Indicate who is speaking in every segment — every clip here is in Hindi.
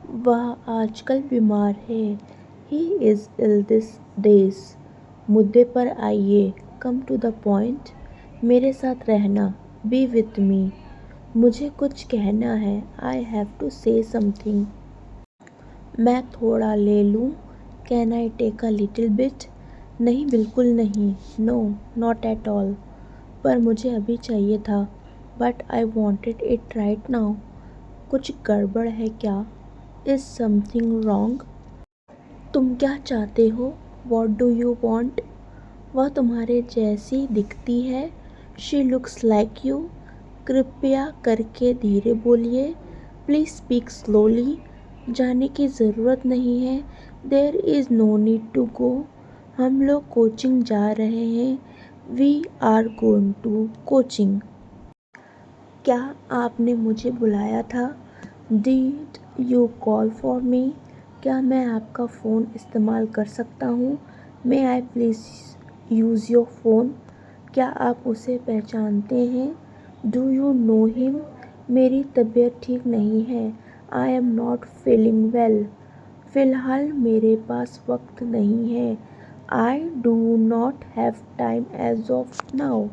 Speaker 1: वह आजकल बीमार है। He is ill this days. मुद्दे पर आइए। Come to the point. मेरे साथ रहना। Be with me. मुझे कुछ कहना है। I have to say something. मैं थोड़ा ले लूँ? Can I take a little bit? नहीं, बिल्कुल नहीं। No, not at all. पर मुझे अभी चाहिए था। But I wanted it right now. कुछ गड़बड़ है क्या? Is something wrong? तुम क्या चाहते हो? What do you want? वह तुम्हारे जैसी दिखती है। She looks like you. कृपया करके धीरे बोलिए। Please speak slowly. जाने की ज़रूरत नहीं है। There is no need to go. हम लोग कोचिंग जा रहे हैं। We are going to coaching. क्या आपने मुझे बुलाया था? Did you call for me? क्या मैं आपका फ़ोन इस्तेमाल कर सकता हूँ? May I please use your phone? क्या आप उसे पहचानते हैं? Do you know him? मेरी तबीयत ठीक नहीं है। I am not feeling well. फ़िलहाल मेरे पास वक्त नहीं है। I do not have time as of now.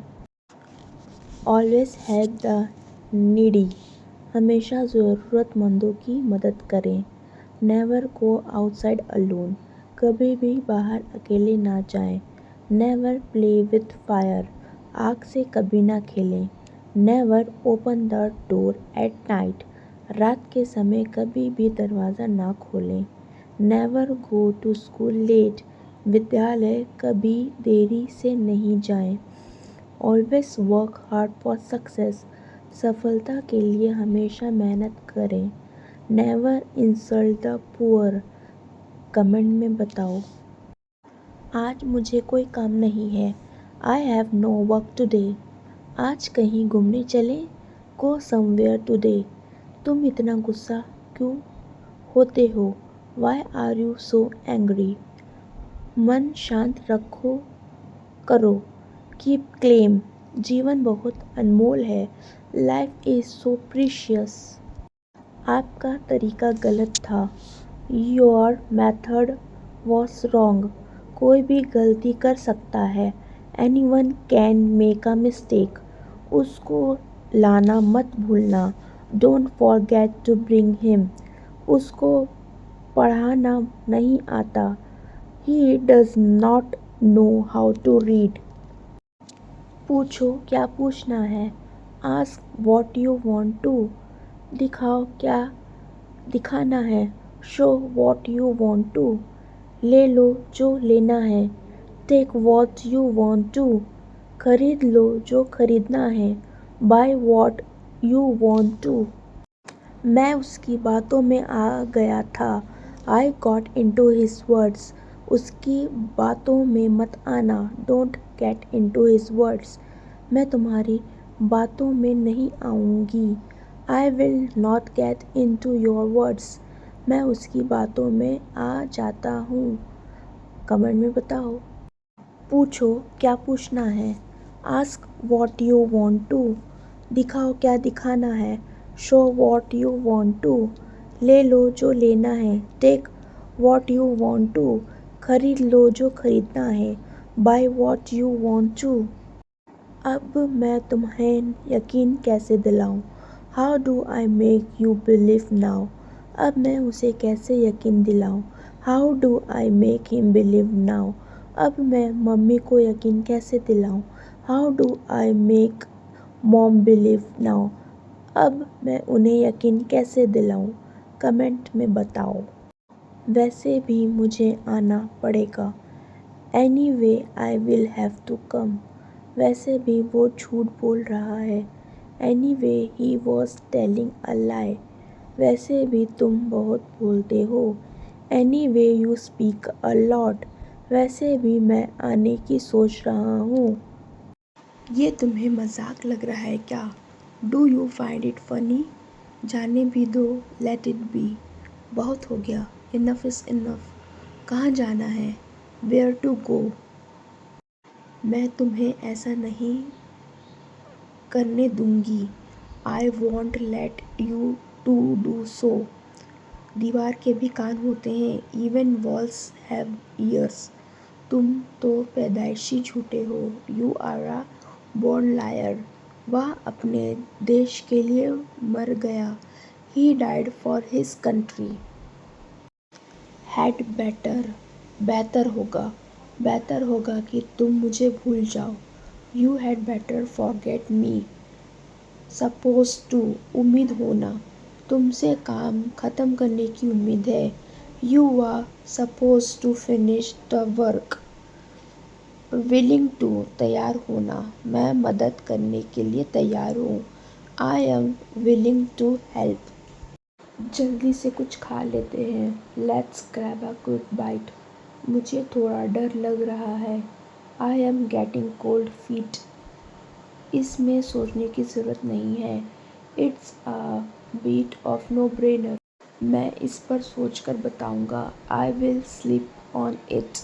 Speaker 1: Always help the needy. हमेशा ज़रूरतमंदों की मदद करें। Never go outside alone. कभी भी बाहर अकेले ना जाएं। Never play with fire. आग से कभी ना खेलें। Never open the door at night. रात के समय कभी भी दरवाज़ा ना खोलें। Never go to school late. विद्यालय कभी देरी से नहीं जाएं। Always work hard for success. सफलता के लिए हमेशा मेहनत करें। Never insult the poor. Comment में बताओ। आज मुझे कोई काम नहीं है। I have no work today. आज कहीं घूमने चलें? Go somewhere today. तुम इतना गुस्सा क्यों होते हो? Why are you so angry? मन शांत रखो करो। Keep claim. जीवन बहुत अनमोल है। Life is so precious. आपका तरीका गलत था। Your method was wrong. कोई भी गलती कर सकता है। Anyone can make a mistake. उसको लाना मत भूलना। Don't forget to bring him. उसको पढ़ाना नहीं आता। He does not know how to read. पूछो क्या पूछना है। Ask what you want to. दिखाओ क्या दिखाना है। Show what you want to. ले लो जो लेना है। Take what you want to. खरीद लो जो खरीदना है। Buy what you want to. मैं उसकी बातों में आ गया था। I got into his words. उसकी बातों में मत आना। Don't get into his words. मैं तुम्हारी बातों में नहीं आऊँगी। I will not get into your words. मैं उसकी बातों में आ जाता हूँ। कमेंट में बताओ। पूछो क्या पूछना है। Ask what you want to. दिखाओ क्या दिखाना है। Show what you want to. ले लो जो लेना है। Take what you want to. खरीद लो जो खरीदना है। Buy what you want to. अब मैं तुम्हें यकीन कैसे दिलाऊं? How do I make you believe now? अब मैं उसे कैसे यकीन दिलाऊं? How do I make him believe now? अब मैं मम्मी को यकीन कैसे दिलाऊं? How do I make mom believe now? अब मैं उन्हें यकीन कैसे दिलाऊं? कमेंट में बताओ। वैसे भी मुझे आना पड़ेगा। Anyway I will have to come. वैसे भी वो झूठ बोल रहा है। Anyway he was telling a lie. वैसे भी तुम बहुत बोलते हो। Anyway you speak a lot. वैसे भी मैं आने की सोच रहा हूँ। ये तुम्हें मजाक लग रहा है क्या? Do you find it funny? जाने भी दो। Let it be. बहुत हो गया। Enough is enough. कहाँ जाना है? Where to go? मैं तुम्हें ऐसा नहीं करने दूंगी। I want let you to do so. दीवार के भी कान होते हैं। Even walls have ears. तुम तो पैदाइशी झूठे हो। You are a born liar. वह अपने देश के लिए मर गया। He died for his country. Had better. बेहतर होगा कि तुम मुझे भूल जाओ। You had better forget me. Suppose to. उम्मीद होना। तुमसे काम खत्म करने की उम्मीद है। You were suppose to finish the work. Willing to. तैयार होना। मैं मदद करने के लिए तैयार हूँ। I am willing to help. जल्दी से कुछ खा लेते हैं। Let's grab a quick bite. मुझे थोड़ा डर लग रहा है। I am getting cold feet. इसमें सोचने की ज़रूरत नहीं है। It's a beat of no brainer. मैं इस पर सोचकर बताऊंगा। I will sleep on it.